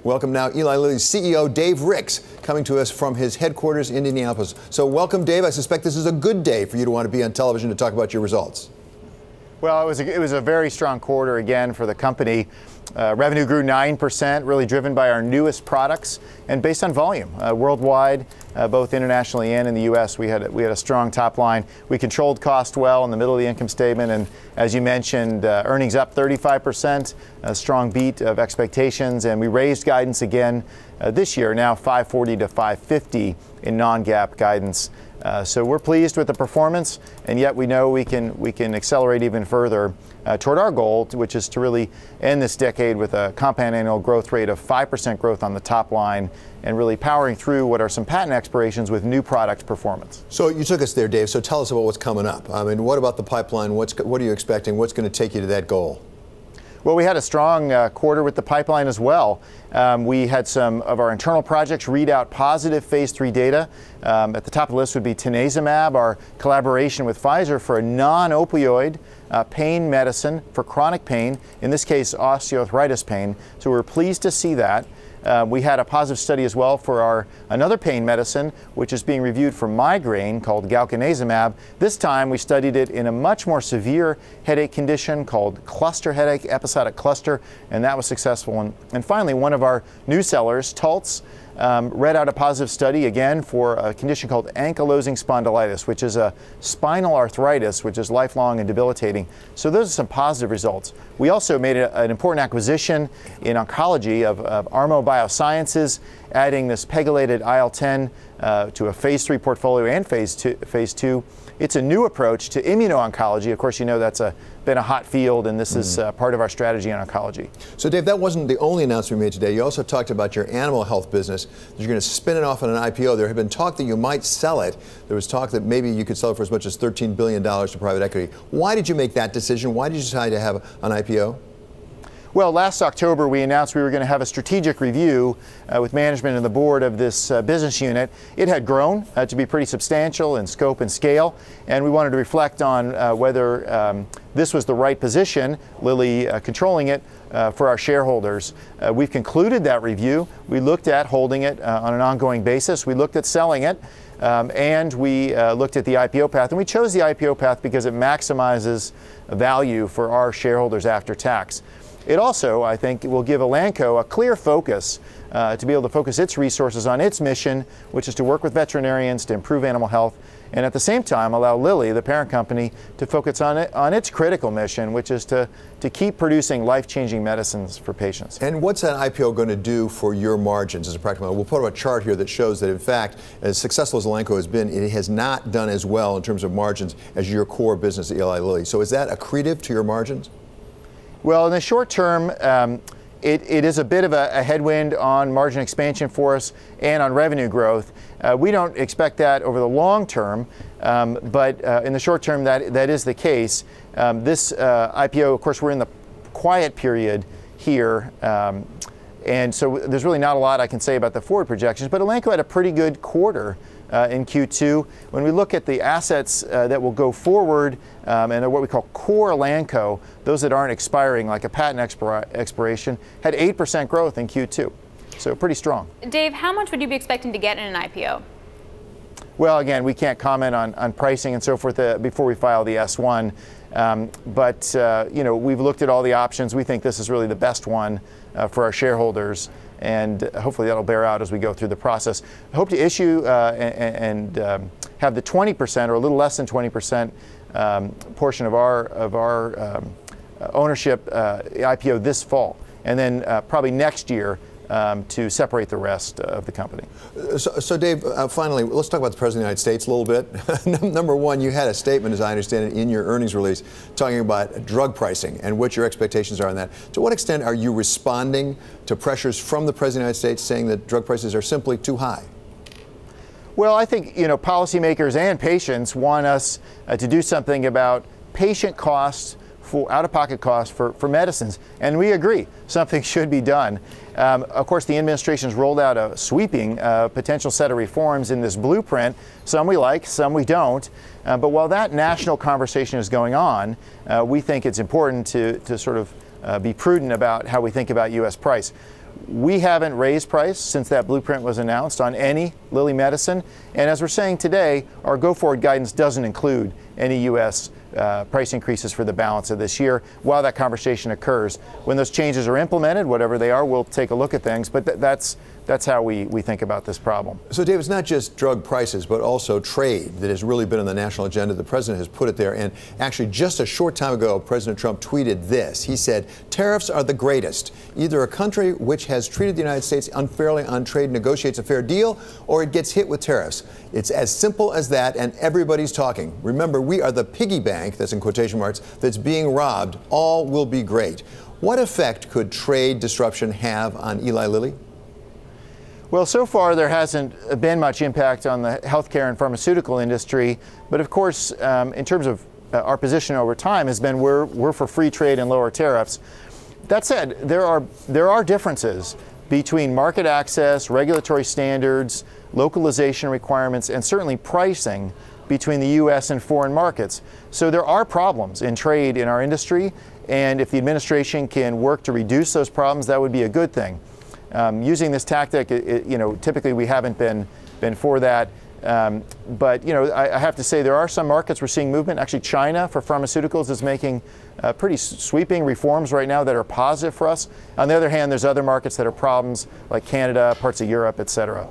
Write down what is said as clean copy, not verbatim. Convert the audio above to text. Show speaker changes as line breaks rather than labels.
Welcome now, Eli Lilly's CEO, Dave Ricks, coming to us from his headquarters in Indianapolis. So welcome, Dave. I suspect this is a good day for you to want to be on television to talk about your results.
Well, it was a very strong quarter again for the company. Revenue grew 9%, really driven by our newest products and based on volume. Worldwide, both internationally and in the U.S., we had a strong top line. We controlled cost well in the middle of the income statement, and as you mentioned, earnings up 35%, a strong beat of expectations, and we raised guidance again this year, now $540 to $550 in non-GAAP guidance. So we're pleased with the performance, and yet we know we can accelerate even further toward our goal, which is to really end this decade with a compound annual growth rate of 5% growth on the top line, and really powering through what are some patent expirations with new product performance.
So you took us there, Dave. So tell us about what's coming up. I mean, what about the pipeline? What are you expecting? What's going to take you to that goal?
Well, we had a strong quarter with the pipeline as well. We had some of our internal projects read out positive phase 3 data. At the top of the list would be tanezumab, our collaboration with Pfizer for a non-opioid pain medicine for chronic pain, in this case osteoarthritis pain. So we're pleased to see that. We had a positive study as well for another pain medicine, which is being reviewed for migraine, called galcanezumab. This time we studied it in a much more severe headache condition called cluster headache, episodic cluster, and that was successful. And finally, one of our new sellers, Taltz, read out a positive study again for a condition called ankylosing spondylitis, which is a spinal arthritis, which is lifelong and debilitating. So those are some positive results. We also made an important acquisition in oncology of Armo Biosciences, adding this pegylated IL-10 to a phase 3 portfolio and phase 2. It's a new approach to immuno-oncology. Of course, you know that's been a hot field, and this is part of our strategy in oncology.
So, Dave, that wasn't the only announcement we made today. You also talked about your animal health business. You're going to spin it off on an IPO. There had been talk that you might sell it. There was talk that maybe you could sell it for as much as $13 billion to private equity. Why did you make that decision? Why did you decide to have an IPO?
Well, last October, we announced we were going to have a strategic review with management and the board of this business unit. It had grown to be pretty substantial in scope and scale, and we wanted to reflect on whether this was the right position, Lilly controlling it, for our shareholders. We've concluded that review. We looked at holding it on an ongoing basis. We looked at selling it. And we looked at the IPO path, and we chose the IPO path because it maximizes value for our shareholders after tax. It also, I think, will give Elanco a clear focus to be able to focus its resources on its mission, which is to work with veterinarians to improve animal health, and at the same time allow Lilly, the parent company, to focus on its critical mission, which is to keep producing life-changing medicines for patients.
And what's that IPO going to do for your margins as a practical matter? We'll put up a chart here that shows that, in fact, as successful as Elanco has been, it has not done as well in terms of margins as your core business at Eli Lilly. So is that accretive to your margins?
Well, in the short term, it is a bit of a headwind on margin expansion for us and on revenue growth. We don't expect that over the long term, but in the short term, that is the case. This IPO, of course, we're in the quiet period here, and so there's really not a lot I can say about the forward projections, but Elanco had a pretty good quarter in Q2. When we look at the assets that will go forward and are what we call core Elanco, those that aren't expiring, like a patent expiration, had 8% growth in Q2. So pretty strong.
Dave, how much would you be expecting to get in an IPO?
Well, again, we can't comment on pricing and so forth before we file the S1. But we've looked at all the options. We think this is really the best one for our shareholders, and hopefully that'll bear out as we go through the process. I hope to issue and have the 20% or a little less than 20% portion of our ownership IPO this fall, and then probably next year to separate the rest of the company.
So Dave, finally, let's talk about the President of the United States a little bit. Number one, you had a statement, as I understand it, in your earnings release talking about drug pricing and what your expectations are on that. To what extent are you responding to pressures from the President of the United States saying that drug prices are simply too high?
Well, I think policymakers and patients want us to do something about patient costs, for out-of-pocket costs for medicines, and we agree something should be done. Of course, the administration has rolled out a sweeping potential set of reforms in this blueprint. Some we like, some we don't. But while that national conversation is going on, we think it's important to sort of be prudent about how we think about U.S. price. We haven't raised price since that blueprint was announced on any Lilly medicine. And as we're saying today, our go-forward guidance doesn't include any U.S. Price increases for the balance of this year while that conversation occurs. When those changes are implemented, whatever they are, we'll take a look at things. But that's how we think about this problem.
So, Dave, it's not just drug prices, but also trade that has really been on the national agenda. The president has put it there. And actually, just a short time ago, President Trump tweeted this. He said, tariffs are the greatest. Either a country which has treated the United States unfairly on trade negotiates a fair deal, or it gets hit with tariffs. It's as simple as that, and everybody's talking. Remember, we are the piggy bank, that's in quotation marks, that's being robbed. All will be great. What effect could trade disruption have on Eli Lilly?
Well, so far there hasn't been much impact on the healthcare and pharmaceutical industry, but of course, in terms of our position over time has been we're for free trade and lower tariffs. That said, there are differences between market access, regulatory standards, localization requirements, and certainly pricing between the U.S. and foreign markets. So there are problems in trade in our industry, and if the administration can work to reduce those problems, that would be a good thing. Using this tactic, typically we haven't been for that. But I have to say there are some markets we're seeing movement. Actually, China for pharmaceuticals is making pretty sweeping reforms right now that are positive for us. On the other hand, there's other markets that are problems, like Canada, parts of Europe, et cetera.